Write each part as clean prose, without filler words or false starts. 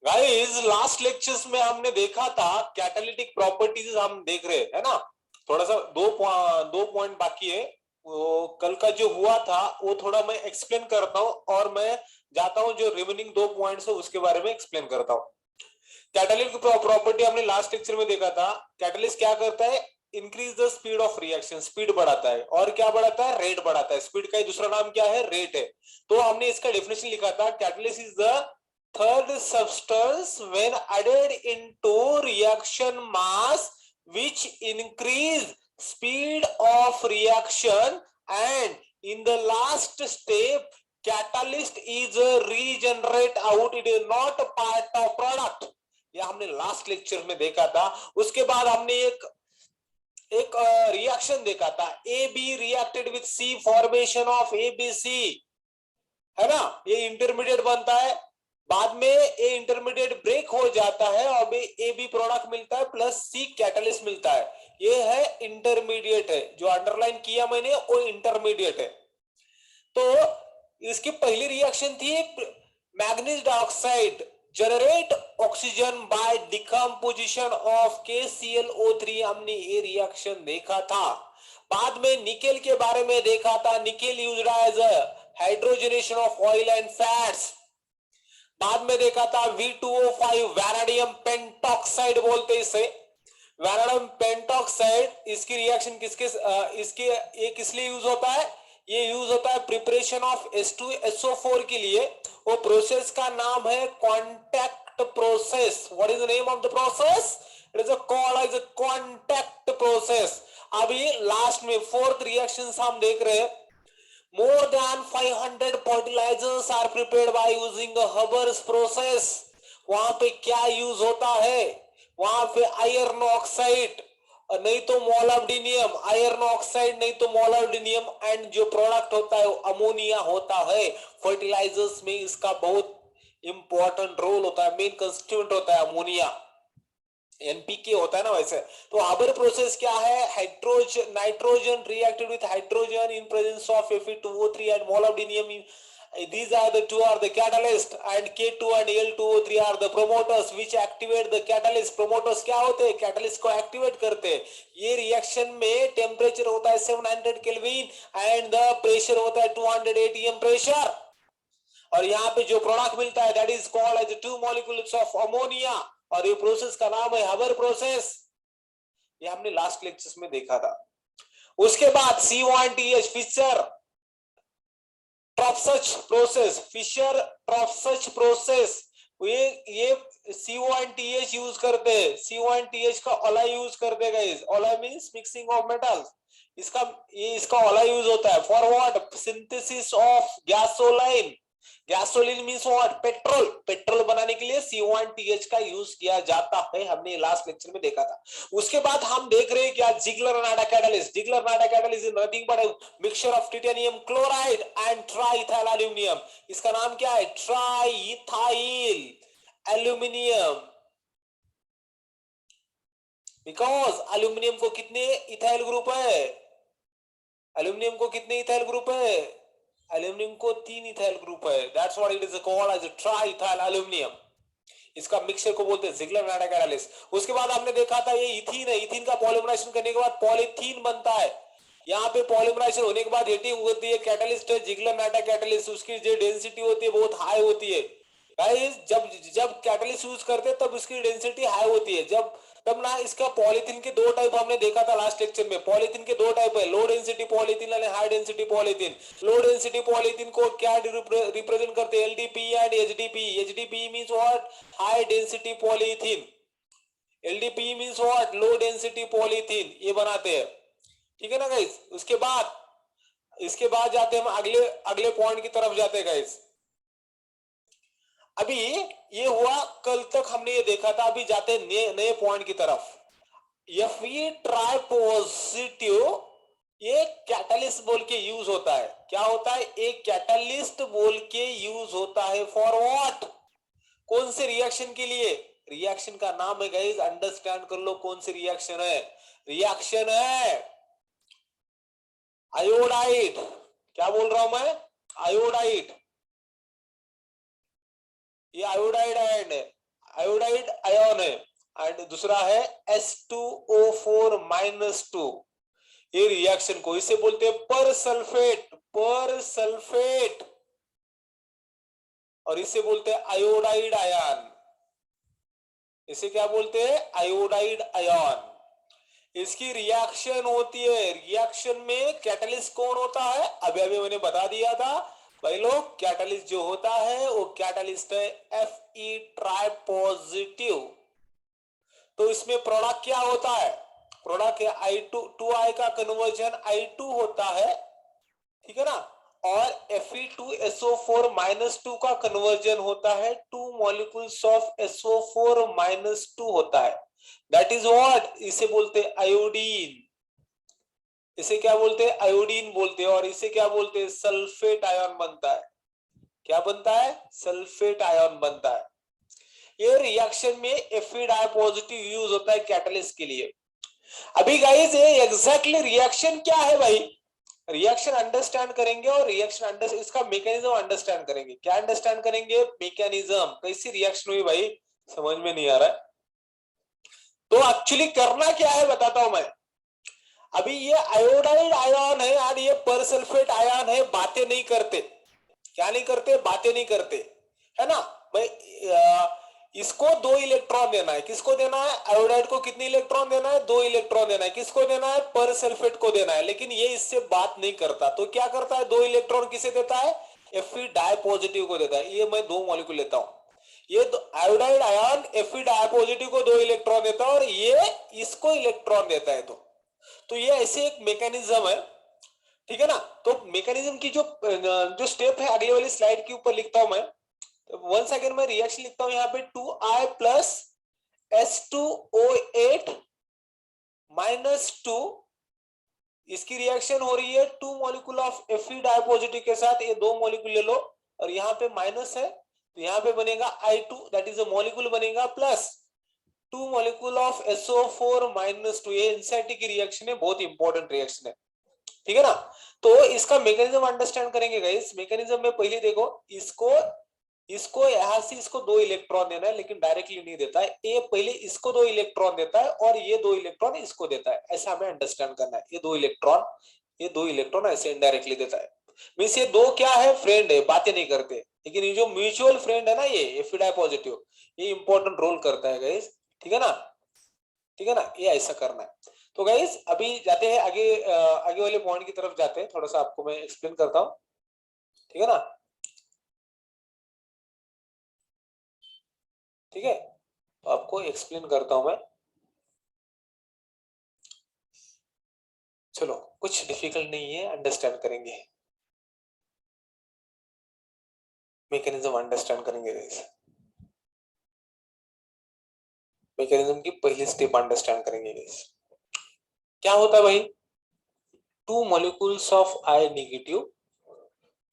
Guys last lectures में हमने देखा था कैटालिटिक प्रॉपर्टीज हम देख रहे है ना। थोड़ा सा दो पॉइंट बाकी है। वो कल का जो हुआ था वो थोड़ा मैं एक्सप्लेन करता हूँ और मैं जाता हूँ जो रिमेनिंग 2 पॉइंट्स है उसके बारे में एक्सप्लेन करता हूँ। कैटालिटिक प्रॉपर्टी हमने लास्ट लेक्चर में देखा था। कैटालिस्ट क्या करता है? Increase the speed of reaction, speed बढ़ाता है। और क्या बढ़ाता है? रेट बढ़ाता है। स्पीड का ही दूसरा नाम क्या है? रेट है। तो हमने इसका डेफिनेशन लिखा था, catalyst is the third substance when added into reaction mass which increase speed of reaction, and in the last step catalyst is regenerate out, it is not a part of product। ये हमने last lecture में देखा था। उसके बाद हमने एक एक रिएक्शन देखा था, A B reacted with C, formation of A B C, है ना। ये इंटरमीडिएट बनता है, बाद में ए इंटरमीडिएट ब्रेक हो जाता है और ए बी प्रोडक्ट मिलता है प्लस सी कैटलिस्ट मिलता है। ये है इंटरमीडिएट है, जो अंडरलाइन किया मैंने वो इंटरमीडिएट है। तो इसकी पहली रिएक्शन थी manganese dioxide generate oxygen by decomposition of KClO3, हमने ये रिएक्शन देखा था। बाद में निकेल के बारे में देखा था, nickel used as hydrogenation of oil and fats. बाद में देखा था V2O5 वैनाडियम पेंटॉक्साइड बोलते इसे, वैनाडियम पेंटॉक्साइड। इसकी रिएक्शन इसके ये किस लिए यूज होता है? ये यूज होता है प्रिपरेशन ऑफ H2SO4 के लिए। वो प्रोसेस का नाम है contact process. What is the name of the process? It is called as a contact process. अभी लास्ट में फोर्थ रिएक्शन हम देख रहे हैं। More than 500 fertilizers are prepared by using a Haber's process। वहां पे क्या यूज होता है? वहां पे आयरन ऑक्साइड नहीं तो मोलाब्डिनियम, आयरन ऑक्साइड नहीं तो मोलाब्डिनियम, एंड जो प्रोडक्ट होता है वो अमोनिया होता है। फर्टिलाइजर्स में इसका बहुत इंपॉर्टेंट रोल होता है, मेन कंस्टिट्यूएंट होता है अमोनिया, एनपीके होता है ना वैसे। तो हाबर प्रोसेस क्या है? Hydrogen nitrogen reacted with hydrogen in presence of Fe2O3 and molybdenum। These are the two are the catalyst, and K2 and Al2O3 are the promoters which activate the catalyst। promoters क्या होते हैं? catalyst को activate करते हैं। ये reaction में temperature होता है 700 केल्विन एंड द प्रेशर होता है 200 atm प्रेशर। और यहाँ पे जो प्रोडक्ट मिलता है that is called as 2 molecules of ammonia, और ये प्रोसेस का नाम है हाबर प्रोसेस। ये हमने लास्ट लेक्चर्स में देखा था। उसके बाद C1TH Fischer Tropsch process, Fischer Tropsch process. ये C1TH यूज करते हैं, C1TH का ओला यूज करते guys. Alloy means mixing of metals. इसका ओला यूज होता है for what? Synthesis of gasoline. Gasoline means what? Petrol. Petrol बनाने के लिए C1TH का यूज किया जाता है, हमने लास्ट लेक्चर में देखा था। उसके बाद हम देख रहे हैं क्या? Ziegler Natta catalyst. Ziegler Natta catalyst is nothing but a mixture of titanium chloride and triethyl aluminium. इसका नाम क्या है? Triethyl aluminium. बिकॉज एल्यूमिनियम को कितने इथाइल ग्रुप है? एल्यूमिनियम को कितने इथाइल ग्रुप है? एल्यूमिनियम को 3 इथाइल ग्रुप है। That's what it is called as triethyl aluminium. इसका मिक्सचर को बोलते हैं जिगलर-नाडा कैटलिस्ट। उसके बाद हमने देखा था ये इथीन है। इथीन का पॉलीमराइजेशन करने के बाद पॉलीथीन बनता है। यहाँ पे पॉलीमराइजेशन होने के बाद हीटिंग होती है, कैटलिस्ट है जिगलर-नाडा कैटलिस्ट। उसकी जो डेंसिटी होती है बहुत हाई होती है गाइस। जब कैटलिस्ट यूज करते हैं तब उसकी डेंसिटी हाई होती है। तब ना इसका पॉलीथीन के 2 टाइप हमने देखा था लास्ट लेक्चर में। पॉलीथीन के 2 टाइप है, लो डेंसिटी पॉलीथीन और high density polythene. Low density polythene को क्या रिप्रेजेंट करते हैं? LDPE and HDPE। HDPE means what? High density polythene. LDPE means what? Low density polythene. ये बनाते हैं, ठीक है ना गाइस। इसके बाद जाते हैं हम अगले पॉइंट की तरफ जाते हैं गाइस। अभी ये हुआ, कल तक हमने ये देखा था। अभी जाते हैं नए पॉइंट की तरफ। Fe ट्राइपॉजिटिव ये कैटलिस्ट बोल के यूज होता है। क्या होता है? एक कैटलिस्ट बोल के यूज होता है फॉर व्हाट? कौन से रिएक्शन के लिए? रिएक्शन का नाम है गाइस, अंडरस्टैंड कर लो कौन सी रिएक्शन है। रिएक्शन है आयोडाइड। क्या बोल रहा हूं मैं? आयोडाइड। ये आयोडाइड एंड आयोडाइड आयन है, एंड दूसरा है H2O4 -2। ये रिएक्शन को इसे बोलते हैं पर सल्फेट, पर सल्फेट, और इसे बोलते हैं आयोडाइड आयन। इसे क्या बोलते हैं? Iodide ion. इसकी रिएक्शन होती है, रिएक्शन में कैटलिस्ट कौन होता है? अभी अभी मैंने बता दिया था भाई लोग, कैटलिस्ट जो होता है वो कैटलिस्ट है Fe ट्राई पॉजिटिव। तो इसमें प्रोडक्ट क्या होता है? प्रोडक्ट है I2, 2I का कन्वर्जन I2 होता है, ठीक है ना, और Fe2SO4 -2 का कन्वर्जन होता है 2 मॉलिक्यूल्स ऑफ SO4 -2 होता है। दैट इज व्हाट, इसे बोलते हैं आयोडीन। इसे क्या बोलते हैं? आयोडीन बोलते हैं। और इसे क्या बोलते हैं? सल्फेट आयन बनता है। क्या बनता है? सल्फेट आयन बनता है। ये रिएक्शन में Fe डाई पॉजिटिव यूज होता है कैटलिस्ट के लिए। अभी गाइस ये एग्जैक्टली रिएक्शन क्या है भाई? रिएक्शन अंडरस्टैंड करेंगे और रिएक्शन इसका मैकेनिज्म अंडरस्टैंड करेंगे। क्या अंडरस्टैंड करेंगे? मैकेनिज्म, कैसी रिएक्शन हुई भाई, समझ में नहीं आ रहा है। तो एक्चुअली करना क्या है बताता हूं मैं। अभी ये आयोडाइड आयन है और ये परसल्फेट आयन है, बातें नहीं करते। क्या नहीं करते? बातें नहीं करते, है ना भाई। इसको 2 इलेक्ट्रॉन देना है। किसको देना है? आयोडाइड को कितने इलेक्ट्रॉन देना है? 2 इलेक्ट्रॉन देना है। किसको देना है? परसल्फेट को देना है। लेकिन ये इससे बात नहीं करता, तो क्या करता है? 2 इलेक्ट्रॉन किसे देता है? Fe डाई पॉजिटिव को देता है। ये मैं 2 मॉलिक्यूल लेता हूं, ये iodide ion Fe di positive को 2 इलेक्ट्रॉन देता है और ये इसको इलेक्ट्रॉन देता है। तो ये ऐसे एक मैकेनिज्म है, ठीक है ना। तो मैकेनिज्म की जो स्टेप है अगले वाली स्लाइड के ऊपर लिखता हूं मैं। वंस अगेन मैं रिएक्शन लिखता हूं यहाँ पे 2I प्लस H2O8 -2। इसकी रिएक्शन हो रही है 2 molecule of Fe di positive के साथ। ये 2 मॉलिक्यूल ले लो और यहाँ पे माइनस है, तो यहाँ पे बनेगा I2, that is a molecule बनेगा, प्लस 2 मॉलिक्यूल ऑफ SO4 -2। ये एनसीईआरटी की रिएक्शन है, बहुत इंपॉर्टेंट रिएक्शन है, ठीक है ना। तो इसका मैकेनिज्म अंडरस्टैंड करेंगे गाइस। मैकेनिज्म में पहले देखो, इसको यहां से इसको 2 इलेक्ट्रॉन देना है, लेकिन डायरेक्टली नहीं देता है। ये पहले इसको 2 इलेक्ट्रॉन देता है और ये 2 इलेक्ट्रॉन इसको देता है, ऐसा हमें अंडरस्टैंड करना है। ये 2 इलेक्ट्रॉन ऐसे इनडायरेक्टली देता है। मींस ये 2 क्या है? फ्रेंड है, बातें नहीं करते। लेकिन ये जो म्यूचुअल फ्रेंड है ना, ये Fe डाई पॉजिटिव, ये इंपॉर्टेंट रोल करता है गाइस, ठीक है ना, ठीक है ना। ये ऐसा करना है। तो गाइस अभी जाते हैं आगे, आगे वाले पॉइंट की तरफ जाते हैं। थोड़ा सा आपको मैं एक्सप्लेन करता हूं, ठीक है ना, ठीक है। तो आपको एक्सप्लेन करता हूं मैं। चलो, कुछ डिफिकल्ट नहीं है, अंडरस्टैंड करेंगे, मैकेनिज्म अंडरस्टैंड करेंगे गाइस। मैकेनिज्म की पहली स्टेप अंडरस्टैंड करेंगे गाइस। क्या होता है भाई? 2 molecules of I negative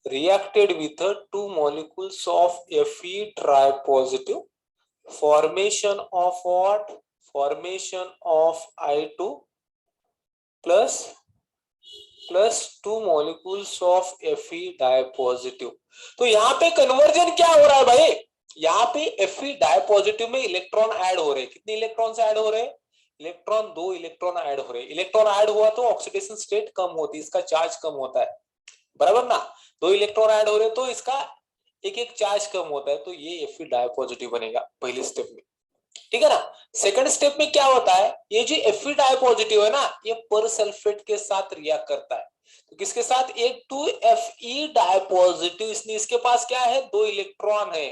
reacted with 2 molecules of Fe tri positive, formation of what? Formation of I2 plus 2 molecules of Fe di positive. तो यहाँ पे कन्वर्जन क्या हो रहा है भाई? यहाँ पे Fe डाई पॉजिटिव में इलेक्ट्रॉन ऐड हो रहे हैं। कितने इलेक्ट्रॉन ऐड हो रहे हैं? इलेक्ट्रॉन 2 इलेक्ट्रॉन ऐड हो रहे हैं। इलेक्ट्रॉन ऐड हुआ तो ऑक्सीडेशन स्टेट कम होती है, इसका चार्ज कम होता है, बराबर ना। 2 इलेक्ट्रॉन ऐड हो रहे हैं तो इसका एक एक चार्ज कम होता है, तो ये Fe डाई पॉजिटिव बनेगा पहले स्टेप में, ठीक है ना। सेकंड स्टेप में क्या होता है? ये जो Fe डाई पॉजिटिव है ना, ये पर सल्फेट के साथ रिएक्ट करता है। तो किसके साथ? एक 2Fe डाई पॉजिटिव, इसने इसके पास क्या है? 2 इलेक्ट्रॉन है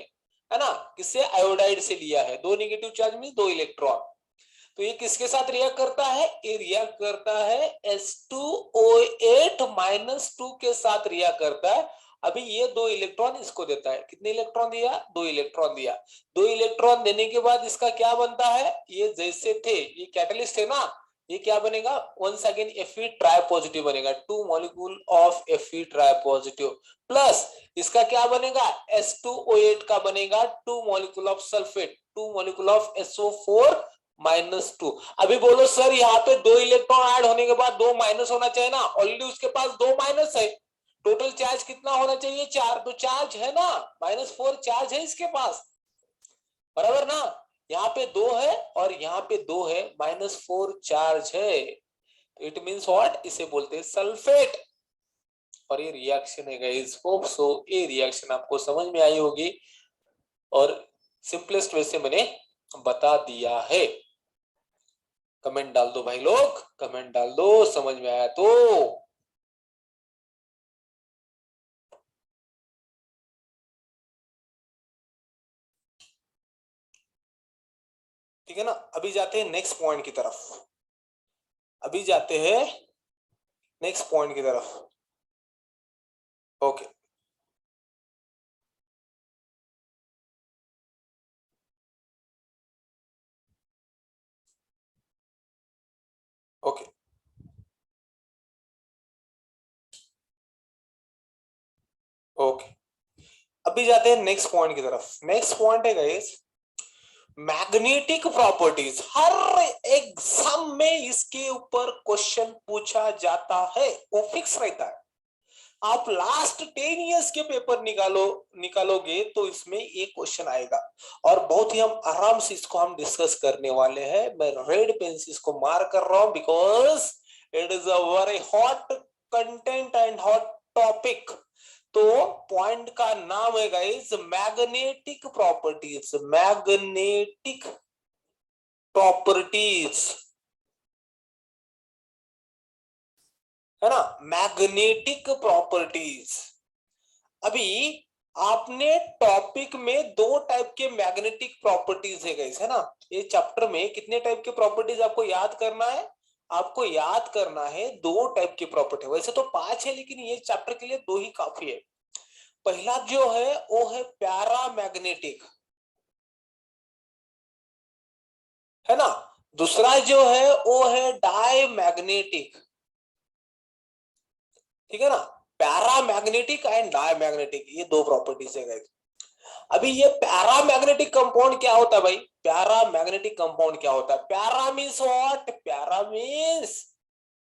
ना। किससे? आयोडाइड से लिया है। 2 नेगेटिव चार्ज में 2 इलेक्ट्रॉन। तो ये किसके साथ रिएक्ट करता है? ये रिएक्ट करता है H2O8 -2 के साथ रिएक्ट करता है। अभी ये 2 इलेक्ट्रॉन इसको देता है। कितने इलेक्ट्रॉन दिया? 2 इलेक्ट्रॉन दिया। 2 इलेक्ट्रॉन देने के बाद इसका क्या बनता है? ये जैसे थे, ये कैटलिस्ट है ना, ये क्या बनेगा? Once again Fe tri positive बनेगा, 2 molecule of Fe tri positive, plus इसका क्या बनेगा? H2O8 का बनेगा 2 molecule of sulphate, 2 molecule of SO4 -2। अभी बोलो सर यहाँ पे 2 इलेक्ट्रॉन ऐड होने के बाद 2 माइनस होना चाहिए ना, ऑलरेडी उसके पास 2 माइनस है। टोटल चार्ज कितना होना चाहिए? 4, तो चार्ज है ना, -4 चार्ज है इसके पास, बराबर ना। यहाँ पे 2 है और यहाँ पे 2 है, -4 चार्ज है, इट मीन्स व्हाट, इसे बोलते हैं सल्फेट। और ये रिएक्शन है गाइस, होप सो ये रिएक्शन आपको समझ में आई होगी और सिंपलेस्ट वे से मैंने बता दिया है। कमेंट डाल दो भाई लोग, कमेंट डाल दो समझ में आया तो। ठीक है ना, अभी जाते हैं नेक्स्ट पॉइंट की तरफ, अभी जाते हैं नेक्स्ट पॉइंट की तरफ। ओके ओके ओके, अभी जाते हैं नेक्स्ट पॉइंट की तरफ। नेक्स्ट पॉइंट है गाइस मैग्नेटिक प्रॉपर्टीज। हर एग्जाम में इसके ऊपर क्वेश्चन पूछा जाता है, वो फिक्स रहता है। आप लास्ट 10 इयर्स के पेपर निकालोगे तो इसमें एक क्वेश्चन आएगा और बहुत ही हम आराम से इसको हम डिस्कस करने वाले हैं। मैं रेड पेन से इसको मार्क कर रहा हूं because it is a very hot content and hot topic. तो पॉइंट का नाम है guys magnetic properties, magnetic properties, है ना, मैग्नेटिक प्रॉपर्टीज। अभी आपने टॉपिक में 2 टाइप के मैग्नेटिक प्रॉपर्टीज है गाइस, है ना। ये चैप्टर में कितने टाइप के प्रॉपर्टीज आपको याद करना है, आपको याद करना है 2 टाइप की प्रॉपर्टी। वैसे तो 5 है लेकिन ये चैप्टर के लिए 2 ही काफी है। पहला जो है वो है पैरामैग्नेटिक, है ना। दूसरा जो है वो है डायमैग्नेटिक, ठीक है ना। पैरामैग्नेटिक एंड डायमैग्नेटिक, ये 2 प्रॉपर्टीज है गाइस। अभी ये पैरामैग्नेटिक कंपाउंड क्या होता है भाई, पैरामैग्नेटिक कंपाउंड क्या होता है। Para means what, para means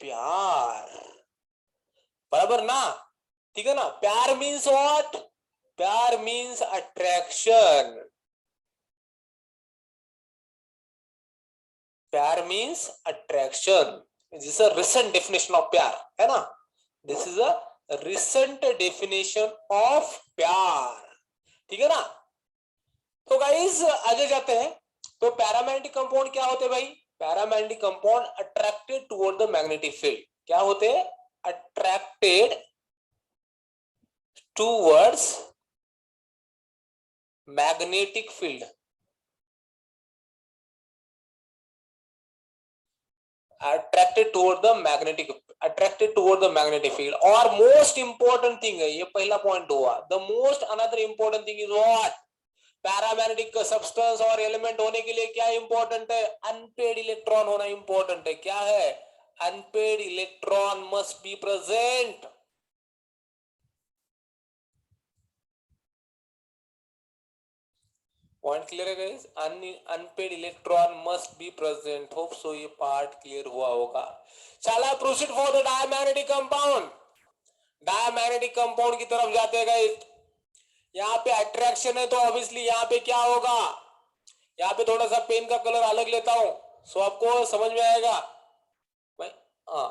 प्यार, बराबर ना, ठीक है ना। प्यार मीन्स व्हाट, प्यार मीन्स अट्रैक्शन, प्यार means attraction. This is a recent definition of प्यार, है ना, this is a recent definition of प्यार, ठीक है ना। तो गाइस आगे जाते हैं। तो पैरामैग्नेटिक कंपाउंड क्या होते हैं भाई, paramagnetic compound attracted toward the magnetic field, क्या होते हैं, attracted towards magnetic field, attracted toward the magnetic, attracted toward the magnetic field. और मोस्ट इंपॉर्टेंट थिंग है, ये पहला पॉइंट हुआ, the most another important thing is what, paramagnetic substance और element होने के लिए क्या इंपॉर्टेंट है, अनपेड इलेक्ट्रॉन होना इंपॉर्टेंट है। क्या है, unpaired electron must be present. Point clear है guys, unpaired electron must be present. Hope so ये पार्ट क्लियर हुआ होगा। चला proceed for the diamagnetic compound. Diamagnetic compound की तरफ जाते हैं गाइस। यहाँ पे अट्रैक्शन है तो ऑब्वियसली यहाँ पे क्या होगा, यहाँ पे थोड़ा सा पेन का कलर अलग लेता हूं सो आपको समझ में आएगा भाई। हाँ,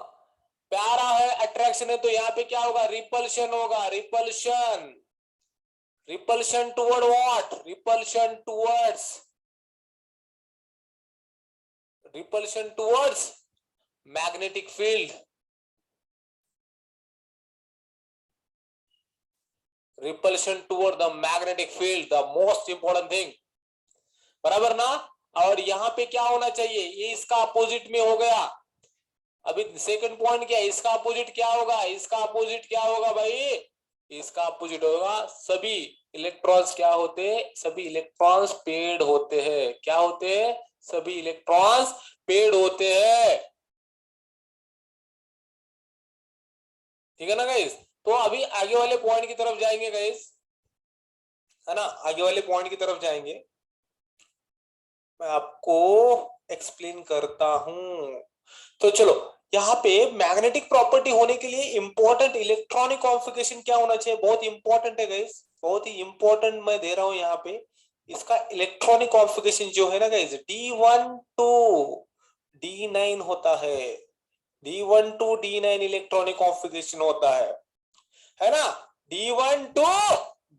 प्यारा है, अट्रैक्शन है तो यहाँ पे क्या होगा, रिपल्शन होगा, repulsion, repulsion toward what, repulsion towards, repulsion towards magnetic field, repulsion toward the magnetic field, the most important thing, बराबर ना। और यहाँ पे क्या होना चाहिए, ये इसका अपोजिट में हो गया। अभी सेकंड पॉइंट क्या है, इसका अपोजिट क्या होगा, इसका अपोजिट क्या होगा भाई, इसका अपोजिट होगा, सभी इलेक्ट्रॉन्स क्या होते हैं, सभी इलेक्ट्रॉन्स पेड होते हैं। क्या होते हैं, सभी इलेक्ट्रॉन्स पेड होते हैं, ठीक है ना गाइस। तो अभी आगे वाले पॉइंट की तरफ जाएंगे गाइस, है ना, आगे वाले पॉइंट की तरफ जाएंगे, मैं आपको एक्सप्लेन करता हूं। तो चलो, यहाँ पे मैग्नेटिक प्रॉपर्टी होने के लिए इंपॉर्टेंट इलेक्ट्रॉनिक कॉन्फ़िगरेशन क्या होना चाहिए, बहुत इंपॉर्टेंट है गाइस, बहुत ही इंपॉर्टेंट मैं दे रहा हूं यहाँ पे। इसका इलेक्ट्रॉनिक कॉन्फ़िगरेशन जो है ना गाइस, D1 टू D9 होता है। D1 to D9 electronic configuration होता है ना। D1 to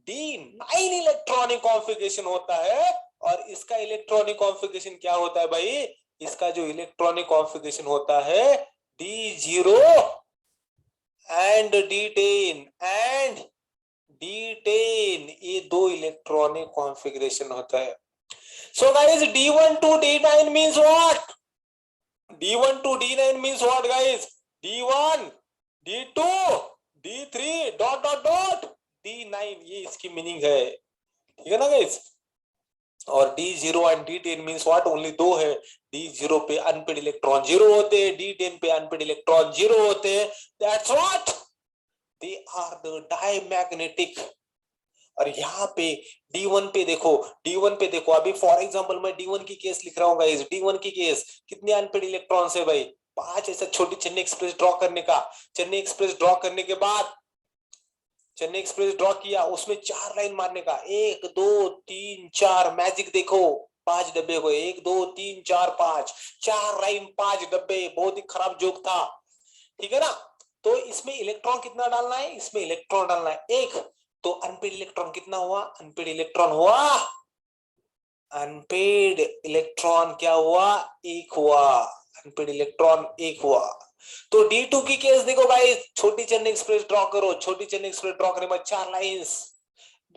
D9 electronic configuration होता है। और इसका इलेक्ट्रॉनिक कॉन्फ़िगरेशन क्या होता है भाई? इसका जो इलेक्ट्रॉनिक कॉन्फ़िगरेशन होता है D0 and D10 and D10, ये दो इलेक्ट्रॉनिक कॉन्फ़िगरेशन होता है। So guys D1 to D9 means what? D1 to D9 means what guys? D1, D2, D3 dot dot dot D9, ये इसकी मीनिंग है। ठीक है ना गाइस? और D0 and D10 means what? Only दो है। D0 पे अनपेड इलेक्ट्रॉन जीरो होते हैं, D10 पे अनपेड इलेक्ट्रॉन जीरो होते हैं। That's what, they are the diamagnetic. और यहाँ पे D1 पे देखो, D1 पे देखो, अभी फॉर एग्जांपल मैं D1 की केस लिख रहा हूँ गाइस। D1 की केस कितने अनपेड इलेक्ट्रॉन्स है भाई? 5। ऐसा छोटी चेन्नई एक्सप्रेस ड्रॉ करने का। चेन्नई एक्सप्रेस ड्रॉ करने के बाद, चेन्नई एक्सप्रेस ड्रॉ किया, उसमें 4 लाइन मारने का, 1 2 3 4। मैजिक देखो, 5 डब्बे हुए, 1 2 3 4 5, 4 लाइन 5 डब्बे। बहुत ही खराब जोक था, ठीक है ना। तो इसमें इलेक्ट्रॉन कितना डालना है? इसमें इलेक्ट्रॉन डालना है 1। तो अनपेड इलेक्ट्रॉन कितना हुआ? अनपेड इलेक्ट्रॉन हुआ, अनपेड इलेक्ट्रॉन क्या हुआ? 1 हुआ। अनपेड इलेक्ट्रॉन 1 हुआ। तो D2 की केस देखो भाई, छोटी चेन्नई एक्सप्रेस ड्रॉ करो। छोटी चेन्नई एक्सप्रेस ड्रॉ करने में 4 लाइंस।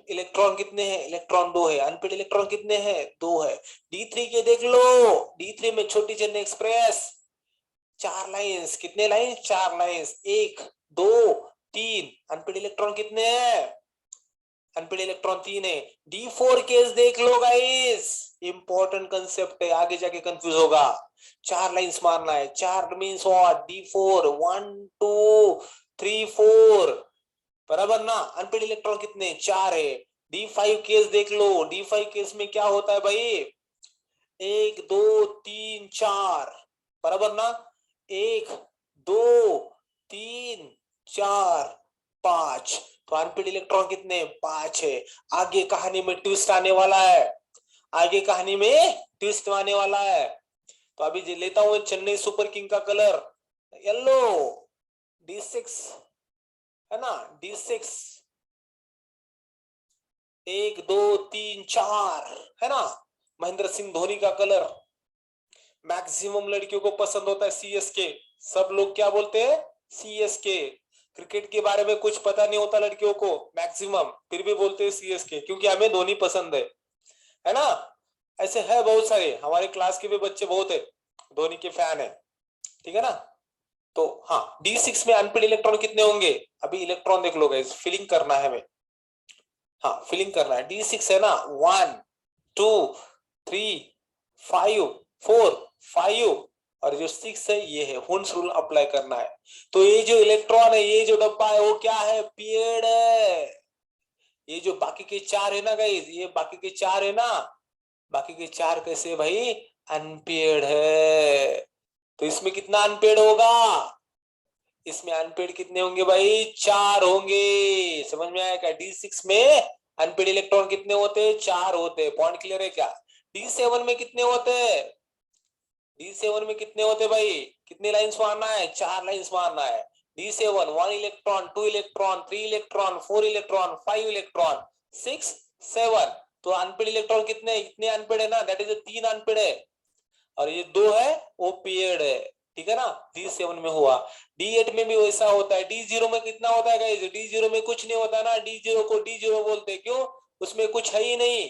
इलेक्ट्रॉन कितने हैं? इलेक्ट्रॉन 2 है। अनपेड इलेक्ट्रॉन कितने हैं? 2 है। D3 के देख लो, D3 में छोटी चेन्नई एक्सप्रेस 4 लाइंस। कितने लाइंस? 4 लाइंस। 1 2 3। अनपेड इलेक्ट्रॉन कितने हैं? अनपेड इलेक्ट्रॉन 3 है। D4 केस देख लो गाइस, इंपॉर्टेंट कंसेप्ट है, आगे जाके कंफ्यूज होगा। 4 लाइंस मारना है। 4 मींस व्हाट? D4 1 2 3 4, बराबर ना। अनपेड इलेक्ट्रॉन कितने? 4 है। D5 केस देख लो। D5 केस में क्या होता है भाई? 1 2 3 4, बराबर ना। 1 2 3 4 5। तो अनपेड इलेक्ट्रॉन कितने? 5 है। आगे कहानी में ट्विस्ट आने वाला है। आगे कहानी में ट्विस्ट आने वाला है। तो अभी लेता हूं चेन्नई सुपर किंग का कलर येलो, D6 है ना। D6 1 2 3 4 है ना। महेंद्र सिंह धोनी का कलर। मैक्सिमम लड़कियों को पसंद होता है CSK। सब लोग क्या बोलते हैं? CSK। क्रिकेट के बारे में कुछ पता नहीं होता लड़कियों को मैक्सिमम, फिर भी बोलते हैं CSK, क्योंकि हमें धोनी पसंद है ना। ऐसे है बहुत सारे, हमारे क्लास के भी बच्चे बहुत है, धोनी के फैन है, ठीक है ना। तो हाँ, D6 में अनपेड इलेक्ट्रॉन कितने होंगे? अभी इलेक्ट्रॉन देख लो गाइस, फिलिंग करना है हमें। हाँ, फिलिंग करना है। D6 है ना, 1 2 3 5 4 5, और जो 6 है ये है। हुन्स रूल अप्लाई करना है। तो ये जो इलेक्ट्रॉन है, ये जो डब्बा है, वो क्या है? पेड़ है। ये जो बाकी के 4 है ना गाइस, ये बाकी के 4 है ना, बाकी के 4 कैसे भाई? अनपेड है। तो इसमें कितना अनपेड होगा? इसमें अनपेड कितने होंगे भाई? 4 होंगे। समझ में आया क्या? D6 में अनपेड इलेक्ट्रॉन कितने होते हैं? 4 होते हैं। पॉइंट क्लियर है क्या? D7 में कितने होते हैं? D7 में कितने होते भाई? कितनी लाइंस मारना है? 4 लाइंस मारना है। D7 1 electron 2 electron 3 electron 4 electron 5 electron 6 7। तो अनपेड इलेक्ट्रॉन कितने? इतने अनपेड है ना, दैट इज 3 अनपेड है। और ये 2 है, वो पेड है, ठीक है ना। D7 में हुआ। D8 में भी वैसा होता है। D0 में कितना होता है गाइस? D0 में कुछ नहीं होता ना। D0 को D0 बोलते हैं, क्यों? उसमें कुछ है ही नहीं,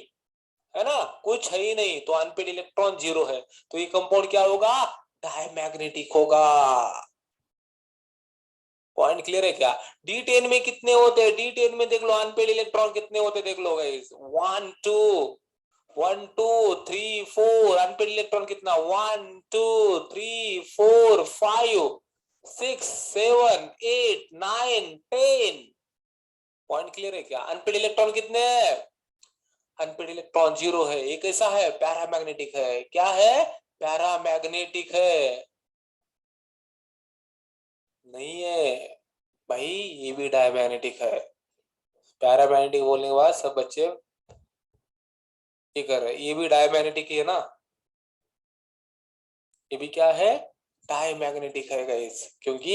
है ना, कुछ है ही नहीं। तो अनपेड इलेक्ट्रॉन 0 है। तो ये कंपाउंड क्या होगा? डायमैग्नेटिक होगा। पॉइंट क्लियर है क्या? D10 में कितने होते हैं? D10 में देख लो अनपेड इलेक्ट्रॉन कितने होते हैं, देख लो गाइस। 1 2 1 2 3 4। अनपेड इलेक्ट्रॉन कितना? 1 2 3 4 5 6 7 8 9 10। पॉइंट क्लियर है क्या? अनपेड इलेक्ट्रॉन कितने हैं? अनपेड इलेक्ट्रॉन 0 है। एक ऐसा है, पैरामैग्नेटिक है। क्या है? पैरामैग्नेटिक है। नहीं है भाई, ये भी डायमैग्नेटिक है। पैरामैग्नेटिक बोलने के बाद सब बच्चे ये कर रहा है, ये भी डायमैग्नेटिक है ना, ये भी क्या है, डायमैग्नेटिक है गाइस, क्योंकि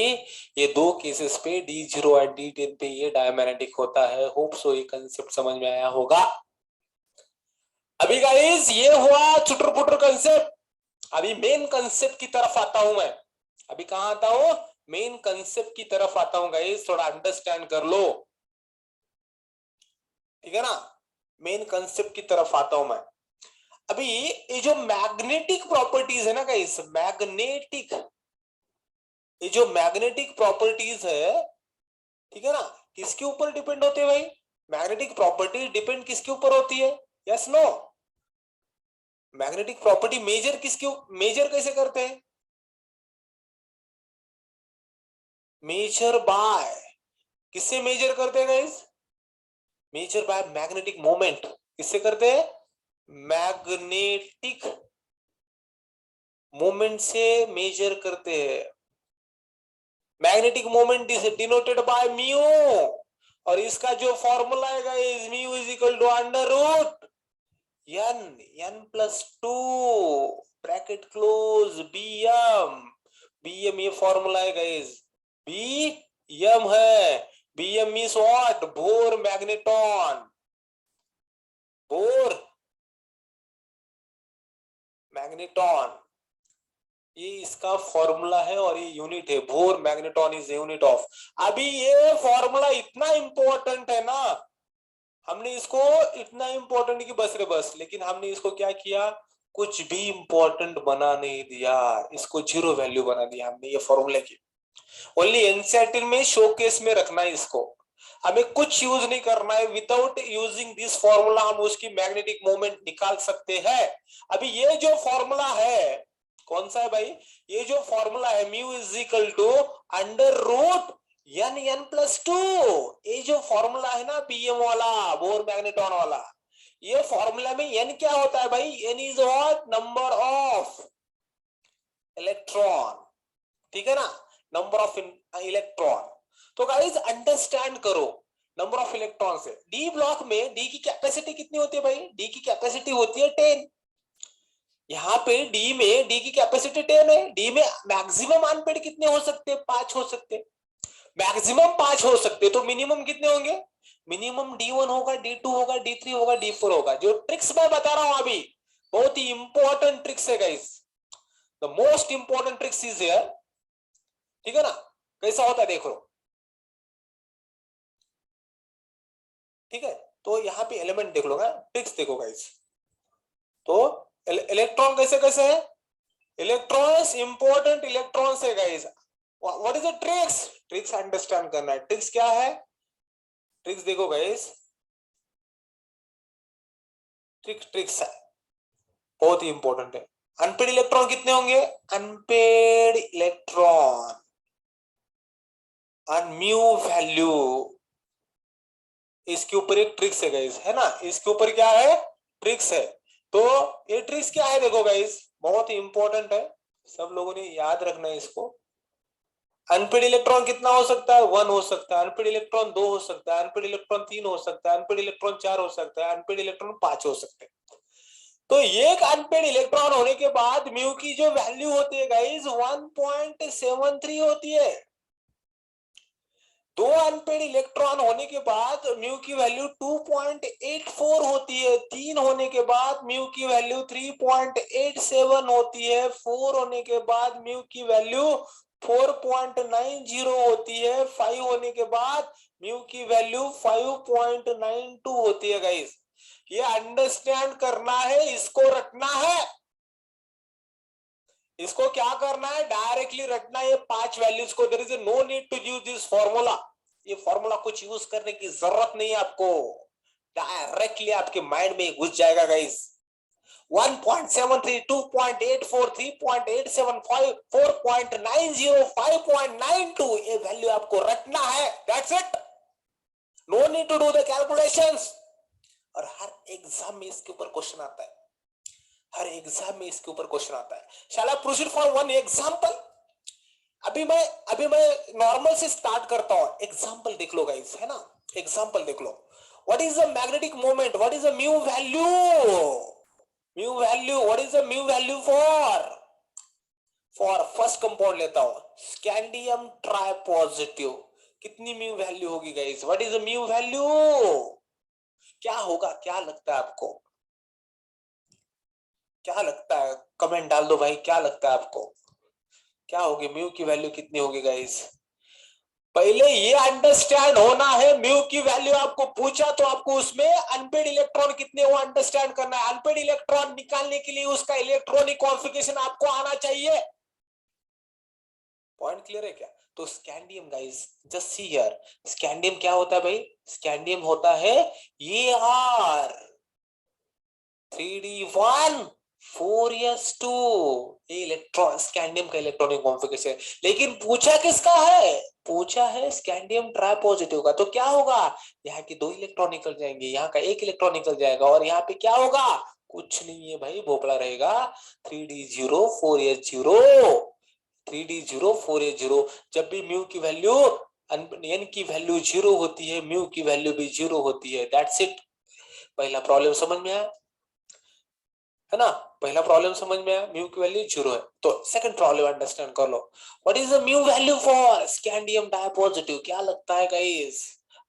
ये दो केसेस पे D0 और D10 पे ये डायमैग्नेटिक होता है। होप सो ये कंसेप्ट समझ में आया होगा। अभी गाइस ये हुआ चुटर पुटर कंसेप्ट, अभी मेन कंसेप्ट की तरफ आता हूं मैं। अभी कहां आता हूं, मेन कंसेप्ट की तरफ आता हूं गाइस, थोड़ा अंडरस्टैंड कर लो, ठीक है ना। मेन कंसेप्ट की तरफ आता हूं मैं। अभी ये जो मैग्नेटिक प्रॉपर्टीज है ना गाइस, मैग्नेटिक, ये जो मैग्नेटिक प्रॉपर्टीज है, ठीक है ना, किसके ऊपर डिपेंड होते हैं भाई, मैग्नेटिक प्रॉपर्टी डिपेंड किसके ऊपर होती है, yes no, magnetic property measure किसके, मेजर कैसे करते हैं, मेजर बाय, किससे मेजर करते हैं guys, measure by magnetic moment, किससे करते हैं, मैग्नेटिक मोमेंट से मेजर करते हैं। Magnetic moment is denoted by mu, और इसका जो फॉर्मूला है guys, mu is equal to under root n plus 2 bracket close bm ये फॉर्मूला है गाइस, bm है, bm means what, Bohr magneton, bore magneton, ये इसका फॉर्मूला है और ये यूनिट है, bore magneton is unit of. अभी ये फॉर्मूला इतना इंपॉर्टेंट है ना, हमने इसको इतना इंपॉर्टेंट कि बस रे बस, लेकिन हमने इसको क्या किया, कुछ भी इंपॉर्टेंट बना नहीं दिया, इसको जीरो वैल्यू बना दिया हमने ये फॉर्मूले की। ओनली एनसीईआरटी में शोकेस में रखना है इसको, हमें कुछ यूज नहीं करना है। विदाउट यूजिंग दिस फॉर्मूला हम उसकी मैग्नेटिक मोमेंट निकाल सकते हैं। अभी ये जो फॉर्मूला है कौन सा है भाई, ये जो फॉर्मूला है mu is equal to under root n plus 2, ये जो फॉर्मूला है ना पीएम वाला, बोर मैग्नेटॉन वाला, ये फॉर्मूला में n क्या होता है भाई, n is what, number of electron, ठीक है ना, नंबर ऑफ इलेक्ट्रॉन। तो गाइस अंडरस्टैंड करो, नंबर ऑफ इलेक्ट्रॉन से डी ब्लॉक में डी की कैपेसिटी कितनी होती है भाई, डी की कैपेसिटी होती है 10, यहाँ पे डी में डी की कैपेसिटी 10 है, डी में मैक्सिमम अनपेड कितने हो सकते हैं, 5 हो सकते हैं, मैक्सिमम 5 हो सकते हैं, तो मिनिमम कितने होंगे, मिनिमम D1 होगा, D2 होगा, D3 होगा, D4 होगा। जो ट्रिक्स मैं बता रहा हूं अभी बहुत ही इंपॉर्टेंट ट्रिक्स है guys, the most important tricks is here, ठीक है ना। कैसा होता है देख लो, ठीक है, तो यहाँ पे एलिमेंट देख लो, ट्रिक्स देखो गाइस। तो इलेक्ट्रॉन कैसे कैसे है, इलेक्ट्रॉन्स इंपॉर्टेंट इलेक्ट्रॉन्स है guys. What is the tricks, tricks understand करना है, ट्रिक्स क्या है, ट्रिक्स देखो गाइस, ट्रिक्स है बहुत ही इंपॉर्टेंट है। अनपेड इलेक्ट्रॉन कितने होंगे, अनपेड इलेक्ट्रॉन और म्यू वैल्यू, इसके ऊपर एक ट्रिक्स है गाइस, है ना, इसके ऊपर क्या है, ट्रिक्स है। तो ये ट्रिक्स क्या है देखो गाइस, बहुत ही इंपॉर्टेंट है, सब लोगों ने याद रखना है इसको। अनपेड इलेक्ट्रॉन कितना हो सकता है, 1 हो सकता है, अनपेड इलेक्ट्रॉन 2 हो सकता है, अनपेड इलेक्ट्रॉन 3 हो सकता है, अनपेड इलेक्ट्रॉन 4 हो सकता है, अनपेड इलेक्ट्रॉन 5 हो सकते हैं। तो एक अनपेड इलेक्ट्रॉन होने के बाद म्यू की जो वैल्यू होती है गाइस 1.73 होती है। दो अनपेड इलेक्ट्रॉन होने के बाद म्यू की वैल्यू 2.84 होती है, 3 होने के बाद म्यू की वैल्यू 3.87 होती है, 4 होने के बाद म्यू की वैल्यू 4.90 होती है, 5 होने के बाद म्यू की वैल्यू 5.92 होती है गाइस। ये अंडरस्टैंड करना है, इसको रटना है, इसको क्या करना है, डायरेक्टली रटना है ये 5 वैल्यूज को। There is no need to use this formula, ये फॉर्मूला कुछ यूज करने की जरूरत नहीं है आपको, डायरेक्टली आपके माइंड में घुस जाएगा गाइस। 1.73, 2.84, 3.875, 4.90, 5.92, ये वैल्यू आपको रटना है, that's it, no need to do the calculations. और हर एग्जाम में इसके ऊपर क्वेश्चन आता है, हर एग्जाम में इसके ऊपर क्वेश्चन आता है। Shall I proceed for one example. अभी मैं नॉर्मल से स्टार्ट करता हूं, एग्जांपल देख लो गाइस, है ना, एग्जांपल देख लो। What is the magnetic moment, what is the mu value, mu value, what is the mu value for first compound लेता हूं, स्कैंडियम ट्राई पॉजिटिव, कितनी म्यू वैल्यू होगी guys? What is the mu value? क्या होगा, क्या लगता है आपको? क्या लगता है? कमेंट डाल दो भाई, क्या लगता है आपको? क्या होगी म्यू की वैल्यू, कितनी होगी गाइस? पहले ये अंडरस्टैंड होना है, म्यू की वैल्यू आपको पूछा तो आपको उसमें अनपेड इलेक्ट्रॉन कितने वो अंडरस्टैंड करना है। अनपेड इलेक्ट्रॉन निकालने के लिए उसका इलेक्ट्रॉनिक कॉन्फ़िगरेशन आपको आना चाहिए। पॉइंट क्लियर है क्या? तो scandium guys, just see here, scandium क्या होता है भाई? स्कैंडियम होता है ये आर 3d1 4s2, ये इलेक्ट्रॉन स्कैंडियम का इलेक्ट्रॉनिक कॉन्फ़िगरेशन। लेकिन पूछा किसका है? पूछा है स्कैंडियम ट्राई पॉजिटिव का। तो क्या होगा? यहाँ की 2 इलेक्ट्रॉन निकल जाएंगे, यहाँ का 1 इलेक्ट्रॉन निकल जाएगा, और यहाँ पे क्या होगा? कुछ नहीं है भाई, भोपड़ा रहेगा। 3d0 4s0, 3d0 4s0। जब भी म्यू की वैल्यू, एन की वैल्यू 0 होती है, म्यू की वैल्यू भी 0 होती है। That's it. पहला प्रॉब्लम समझ में आया है ना? पहला प्रॉब्लम समझ में आया, म्यू की वैल्यू 0 है। तो सेकंड प्रॉब्लम अंडरस्टैंड कर लो। What is the mu value for scandium dipositive? क्या लगता है गाइस?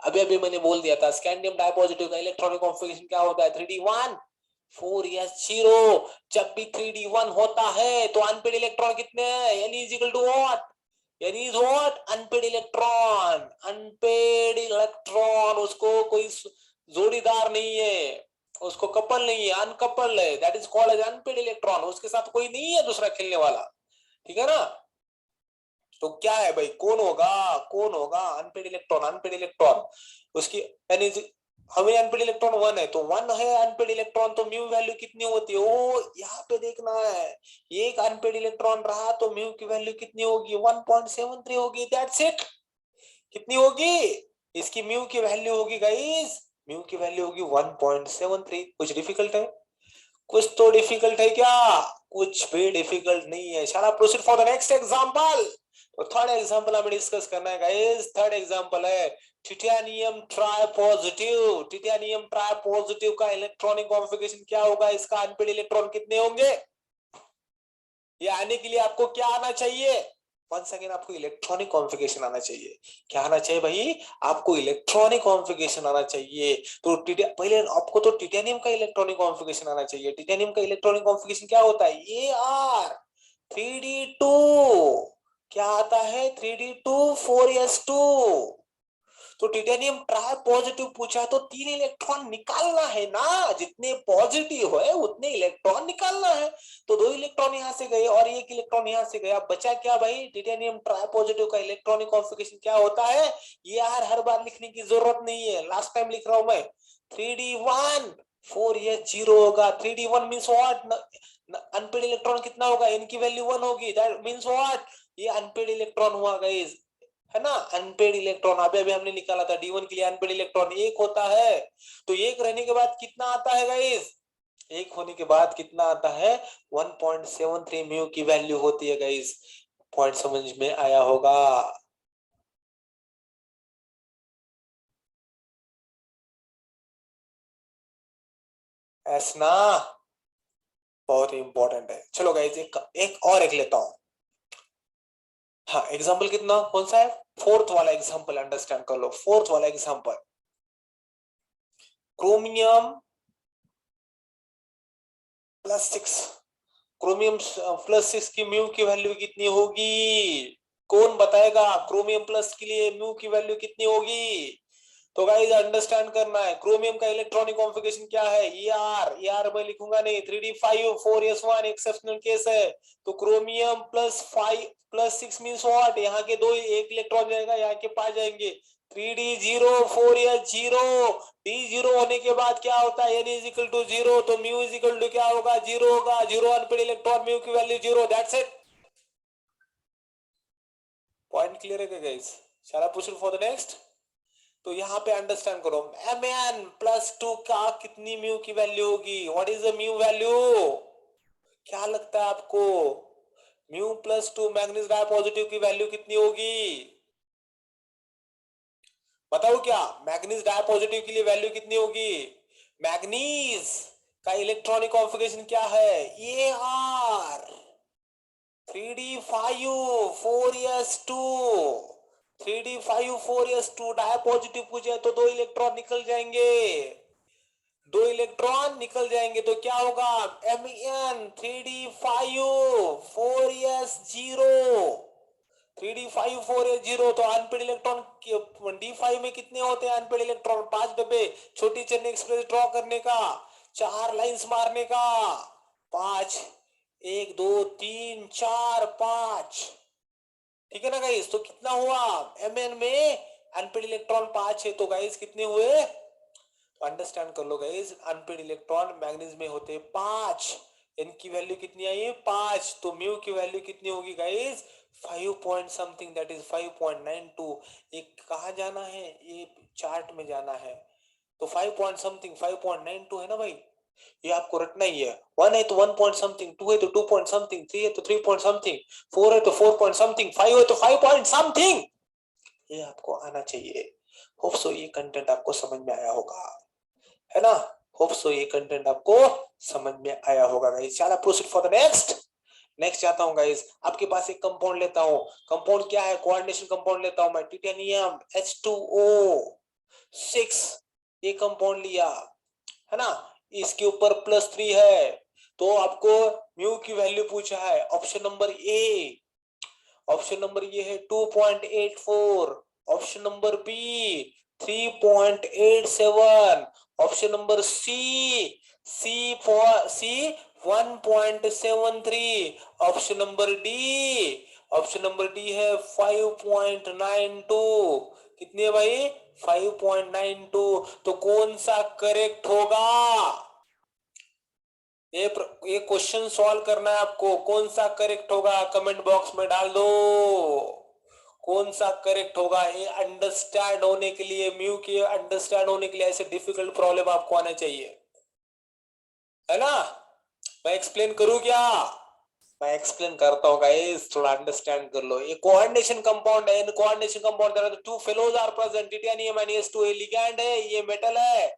अभी अभी मैंने बोल दिया था, स्कैंडियम डायपॉजिटिव का इलेक्ट्रॉनिक कॉन्फ़िगरेशन क्या होता है? 3d1 4s0। जब भी 3d1 होता है तो अनपेड इलेक्ट्रॉन कितने हैं? n is equal to what? n is what? Unpaired electron. Unpaired electron, उसको कोई जोड़ीदार नहीं है, उसको कपल नहीं है, अनकपल है, that is called as unpaired electron. उसके साथ कोई नहीं है दूसरा खेलने वाला, ठीक है ना? तो क्या है भाई, कौन होगा? कौन होगा अनपेड इलेक्ट्रॉन? अनपेड इलेक्ट्रॉन उसकी एनर्जी, हमें अनपेड इलेक्ट्रॉन 1 है, तो 1 है अनपेड इलेक्ट्रॉन, तो म्यू वैल्यू कितनी होती है? ओ यहाँ पे देखना है, एक अनपेड इलेक्ट्रॉन रहा तो म्यू की वैल्यू कितनी होगी? 1.73 होगी, दैट्स इट। कितनी होगी? इसकी म्यू की वैल्यू होगी गाइस, म्यू की वैल्यू होगी 1.73। कुछ डिफिकल्ट है? कुछ तो डिफिकल्ट है क्या? कुछ भी डिफिकल्ट नहीं है। शाला proceed for the next example. तो थर्ड एग्जांपल हमें डिस्कस करना है गाइस। थर्ड एग्जांपल है titanium try positive. Titanium try positive का इलेक्ट्रॉनिक कॉन्फ़िगरेशन क्या होगा? इसका अनपेड इलेक्ट्रॉन कितने होंगे? ये आने के लिए आपको क्या आना चाहिए? वंस अगेन आपको इलेक्ट्रॉनिक कॉन्फ़िगरेशन आना चाहिए। क्या आना चाहिए भाई? आपको इलेक्ट्रॉनिक कॉन्फ़िगरेशन आना चाहिए। तो पहले आपको तो टिटेनियम का इलेक्ट्रॉनिक कॉन्फ़िगरेशन आना चाहिए। टिटेनियम का इलेक्ट्रॉनिक कॉन्फ़िगरेशन क्या होता है? ये आर 3d2, क्या आता है? 3d2 4s2। तो टिटेनियम ट्राई पॉजिटिव पूछा तो 3 इलेक्ट्रॉन निकालना है ना, जितने पॉजिटिव है उतने इलेक्ट्रॉन निकालना है। तो 2 इलेक्ट्रॉन यहां से गए और 1 इलेक्ट्रॉन यहां से गया, बचा क्या भाई? टिटेनियम ट्राई पॉजिटिव का इलेक्ट्रॉनिक कॉन्फ़िगरेशन क्या होता है? ये यार हर बार लिखने की जरूरत नहीं है, लास्ट टाइम लिख रहा हूं मैं। 3d1 4s0 होगा। 3d1 means what? Unpaired electron कितना होगा? n की वैल्यू 1 होगी, दैट मींस व्हाट? ये अनपेड इलेक्ट्रॉन हुआ गाइस, है ना? अनपेड इलेक्ट्रॉन अभी अभी हमने निकाला था, D1 के लिए अनपेड इलेक्ट्रॉन 1 होता है। तो 1 रहने के बाद कितना आता है गाइस? 1 होने के बाद कितना आता है? 1.73 म्यू की वैल्यू होती है गाइस। पॉइंट समझ में आया होगा? ऐसा बहुत इंपॉर्टेंट है। चलो गाइस, एक लेता हूं। हाँ, एग्जाम्पल कितना, कौन सा है? फोर्थ वाला एग्जाम्पल अंडरस्टैंड कर लो। फोर्थ वाला एग्जाम्पल, क्रोमियम +6। क्रोमियम +6 की म्यू की वैल्यू कितनी होगी? कौन बताएगा? क्रोमियम प्लस के लिए म्यू की वैल्यू कितनी होगी? तो गाइस अंडरस्टैंड करना है, क्रोमियम का इलेक्ट्रॉनिक कॉन्फ़िगरेशन क्या है? ER मैं लिखूंगा नहीं, 3d5 4s1 एक्सेप्शनल केस है। तो क्रोमियम +6 मींस व्हाट? यहाँ के 2 1 इलेक्ट्रॉन जाएगा, यहाँ के 5 जाएंगे। 3d0 4s0, d0 होने के बाद क्या होता है? n इज इक्वल टू 0, तो म्यू इज इक्वल टू क्या होगा? 0 होगा। 0 अनपेड इलेक्ट्रॉन, म्यू की वैल्यू 0, दैट्स इट। पॉइंट क्लियर है guys? Shall I proceed for the next? तो यहाँ पे अंडरस्टैंड करो, Mn+2 का कितनी म्यू की वैल्यू होगी? What is the mu value? क्या लगता है आपको? μ+2 मैग्नीज डायपॉजिटिव की वैल्यू कितनी होगी? बताओ क्या? मैग्नीज डायपॉजिटिव के लिए वैल्यू कितनी होगी? मैग्नीज का इलेक्ट्रॉनिक कॉन्फ़िगरेशन क्या है? A R 3d5 4s2 3d5 4s2 di positive पूछे तो दो इलेक्ट्रॉन निकल जाएंगे, दो इलेक्ट्रॉन निकल जाएंगे तो क्या होगा? M 3d5 4s0 3d5 4s0 तो अनपेड इलेक्ट्रॉन d5 में कितने होते हैं अनपेड इलेक्ट्रॉन? 5 डब्बे। छोटी चेन एक्सप्रेस ड्रॉ करने का, 4 लाइंस मारने का, 5 1 2 3 4 5, ठीक है ना गाइस? तो कितना हुआ? Mn में अनपेड इलेक्ट्रॉन 5 है तो गाइस कितने हुए? तो अंडरस्टैंड कर लो गाइस, अनपेड इलेक्ट्रॉन मैग्नीज में होते 5, n की वैल्यू कितनी आई है? 5, तो म्यू की वैल्यू कितनी होगी guys? 5 point something, that is 5.92। एक कहा जाना है? ये चार्ट में जाना है, तो 5 पॉइंट समथिंग 5.92 है ना भाई, ये आपको रटना ही है। 1 है तो 1 पॉइंट समथिंग, 2 है तो 2 पॉइंट समथिंग, 3 है तो 3 पॉइंट समथिंग, 4 है तो 4 पॉइंट समथिंग, 5 है तो 5 पॉइंट समथिंग, ये आपको आना चाहिए। होप सो ये कंटेंट आपको समझ में आया होगा, है ना? होप सो ये कंटेंट आपको समझ में आया होगा गाइस। चला proceed for the next. Next जाता हूं गाइस, आपके पास एक कंपाउंड लेता हूं। कंपाउंड क्या है? कोऑर्डिनेशन कंपाउंड लेता हूं मैं, टिटेनियम H2O6, ये कंपाउंड लिया, है ना? इसके ऊपर +3 है, तो आपको म्यू की वैल्यू पूछा है। Option number A, option number ये है 2.84, option number B 3.87, option number C 1.73, option number D है 5.92। कितनी है भाई? 5.92। तो कौन सा करेक्ट होगा? ये क्वेश्चन सॉल्व करना है आपको, कौन सा करेक्ट होगा कमेंट बॉक्स में डाल दो। कौन सा करेक्ट होगा? ये अंडरस्टैंड होने के लिए, म्यू के अंडरस्टैंड होने के लिए ऐसे डिफिकल्ट प्रॉब्लम आपको आने चाहिए, है ना? मैं एक्सप्लेन करूं क्या? मैं एक्सप्लेन करता हूं गाइस, थोड़ा अंडरस्टैंड कर लो। ये कोऑर्डिनेशन कंपाउंड है, in coordination compound there are two fellows are present, titanium and H2, ये लिगैंड है, ये मेटल है।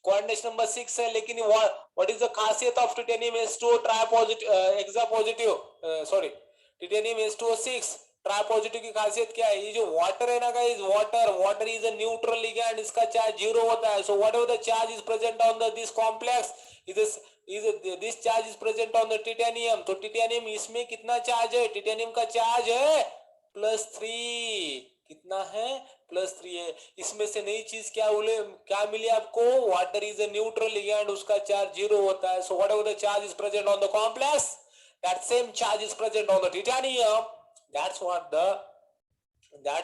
कोऑर्डिनेशन नंबर 6 है, लेकिन व्हाट इज द खासियत of titanium H2O tri positive hexa positive, sorry titanium H2O6 tri positive की खासियत क्या है? ये जो वाटर है ना guys, water is a neutral ligand, इसका चार्ज 0 होता है। So whatever the charge is present on the this complex this charge is present on the titanium, तो टिटेनियम इसमें कितना चार्ज है? टिटेनियम का चार्ज है +3। कितना है? +3 है। इसमें से नई चीज क्या मिली आपको? Water is a neutral ligand, उसका चार्ज 0 होता है। So whatever the charge is present on the complex, that same charge is present on the titanium, that's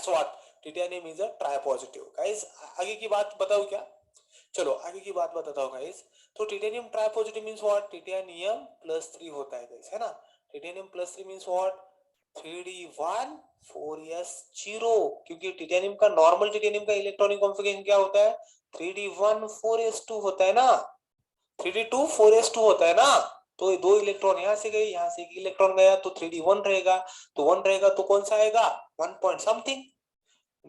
what titanium is a tripositive. Guys आगे की बात बताऊं क्या? चलो आगे की बात बताता हूँ गाइस। तो टिटेनियम ट्राइपॉजिटिव मींस व्हाट? टिटेनियम +3 होता है गाइस, है ना? Titanium +3 means what? 3d1 4s0, क्योंकि टिटेनियम का नॉर्मल टिटेनियम का इलेक्ट्रॉनिक कॉन्फ़िगरेशन क्या होता है? 3d1 4s2 होता है ना, 3d2 4s2 होता है ना। तो ये दो इलेक्ट्रॉन यहां से गए, यहां से एक इलेक्ट्रॉन गया, तो 3d1 रहेगा। तो 1 रहेगा तो कौन सा आएगा? 1 पॉइंट समथिंग।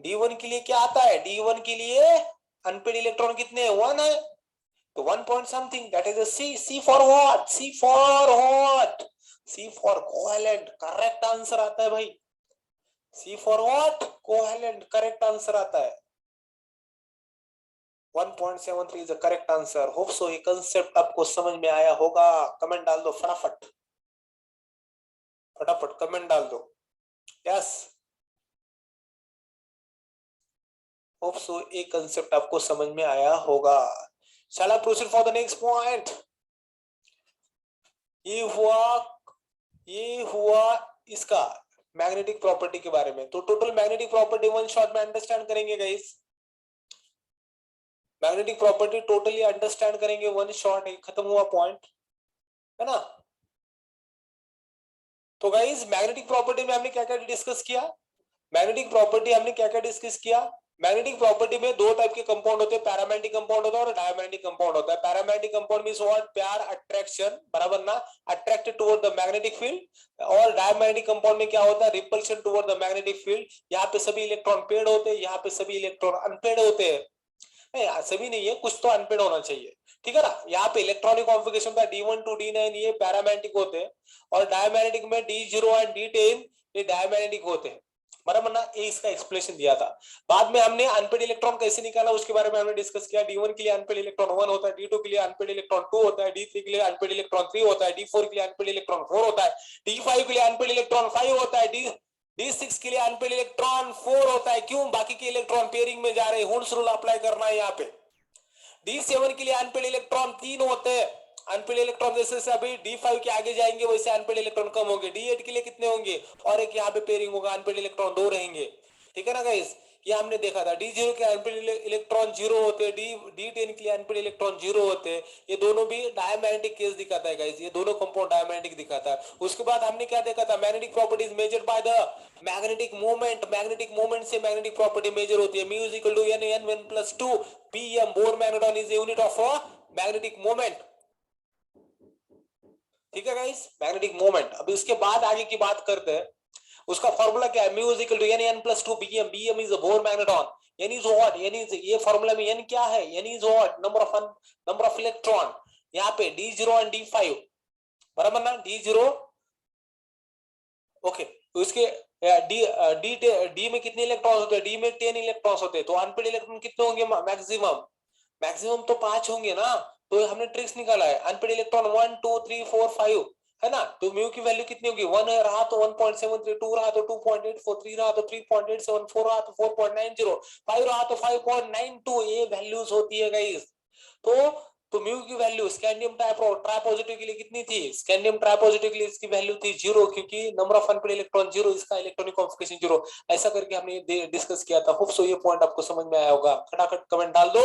d1 के लिए क्या आता है? d1 के लिए अनपेड इलेक्ट्रॉन कितने? 1 है, तो 1 point something, that is C for what? C for covalent, correct answer आता है भाई। C for what? Covalent, correct answer आता है। 1.73 is the correct answer. Hope so ये कंसेप्ट आपको समझ में आया होगा। कमेंट डाल दो फटाफट, फटाफट कमेंट डाल दो। यस, होप सो ये कंसेप्ट आपको समझ में आया होगा। Shall I proceed for the next point? ये हुआ इसका मैग्नेटिक प्रॉपर्टी के बारे में। तो total magnetic property one shot में अंडरस्टैंड करेंगे guys. Magnetic property totally understand करेंगे वन शॉट, खत्म हुआ पॉइंट, है ना? तो गाइस मैग्नेटिक प्रॉपर्टी में हमने क्या क्या डिस्कस किया? मैग्नेटिक प्रॉपर्टी हमने क्या क्या डिस्कस किया? मैग्नेटिक प्रॉपर्टी में दो टाइप के कंपाउंड होते हैं, पैरामैग्नेटिक कंपाउंड होता है और डायमैग्नेटिक कंपाउंड होता है। Paramagnetic compound means what? प्यार, अट्रैक्शन, बराबर ना, attracted toward the magnetic field. और डायमैग्नेटिक कंपाउंड में क्या होता है? Repulsion toward the magnetic field. यहाँ पे सभी इलेक्ट्रॉन पेड होते हैं, यहाँ पे सभी इलेक्ट्रॉन अनपेड होते हैं। नहीं, सभी नहीं है, कुछ तो अनपेड होना चाहिए, ठीक है ना। यहाँ पे इलेक्ट्रॉनिक कॉन्फ़िगरेशन का D1 to D9 ये पैरामैग्नेटिक होते हैं, और डायमैग्नेटिक में D0 और D10 ये डायमैग्नेटिक होते हैं, बराबर ना। ये इसका एक्सप्लेनेशन दिया था। बाद में हमने अनपेड इलेक्ट्रॉन कैसे निकाला उसके बारे में हमने डिस्कस किया। D1 के लिए अनपेड इलेक्ट्रॉन 1 होता है, D2 के लिए अनपेड इलेक्ट्रॉन 2 होता है, D3 के लिए अनपेड इलेक्ट्रॉन 3 होता है, D4 के लिए अनपेड इलेक्ट्रॉन 4 होता है, D5 के लिए अनपेड इलेक्ट्रॉन 5 होता है, D6 के लिए अनपेड इलेक्ट्रॉन 4 होता है। क्यों? बाकी के इलेक्ट्रॉन पेयरिंग में जा रहे हैं, हुंस रूल अप्लाई करना है यहाँ पे। D7 के लिए अनपेड इलेक्ट्रॉन 3 होते हैं। अनपेड इलेक्ट्रॉन जैसे अभी D5 के आगे जाएंगे वैसे अनपेड इलेक्ट्रॉन कम होंगे। D8 के लिए कितने होंगे, और एक यहाँ पे पेयरिंग होगा, अनपेड इलेक्ट्रॉन 2 रहेंगे। ठीक है ना गाइस, ये हमने देखा था। D0 के अनपेड इलेक्ट्रॉन 0 होते हैं, D10 के लिए अनपेड इलेक्ट्रॉन 0 होते हैं। ये दोनों भी डायमैग्नेटिक केस दिखाता है गाइस, ये दोनों कंपाउंड डायमैग्नेटिक दिखाता है। उसके बाद हमने क्या देखा था, magnetic properties measured by the magnetic moment. Magnetic moment से मैग्नेटिक प्रॉपर्टी मेजर होती है। Mu is equal to N1+2 Pm। Bohr magneton is unit of magnetic moment. ठीक है गाइस, मैग्नेटिक मोमेंट। अभी उसके बाद आगे की बात करते हैं। उसका फॉर्मूला क्या है, mu is equal to N+2 Bm। Bm is a Bohr magneton. N is what, N is, ये फॉर्मूला में N क्या है, N is what, number of electron. यहाँ पे D0 और D5, बराबर ना, D0 ओके। तो इसके डी में कितने इलेक्ट्रॉन होते हैं, डी में 10 इलेक्ट्रॉन होते हैं। तो अनपेड इलेक्ट्रॉन कितने होंगे मैक्सिमम, मैक्सिमम तो 5 होंगे ना। तो हमने ट्रिक्स निकाला है, अनपेड इलेक्ट्रॉन 1 2 3 4 5 है ना। तो म्यू की वैल्यू कितनी होगी, 1 रहा तो 1.73, 2 रहा तो 2.84, 3 रहा तो 3.87, 4 रहा तो 4.90, 5 रहा तो 5.92, ये वैल्यूज होती है गाइस। तो म्यू की वैल्यू स्कैंडियम ट्राइपॉजिटिव के लिए कितनी थी, स्कैंडियम ट्राइपॉजिटिव के लिए इसकी वैल्यू थी 0, क्योंकि नंबर ऑफ अनपेड इलेक्ट्रॉन 0, इसका इलेक्ट्रॉनिक कॉन्फिगरेशन 0। ऐसा करके हमने डिस्कस किया था। होप सो ये पॉइंट आपको समझ में आया होगा। फटाफट कमेंट डाल दो।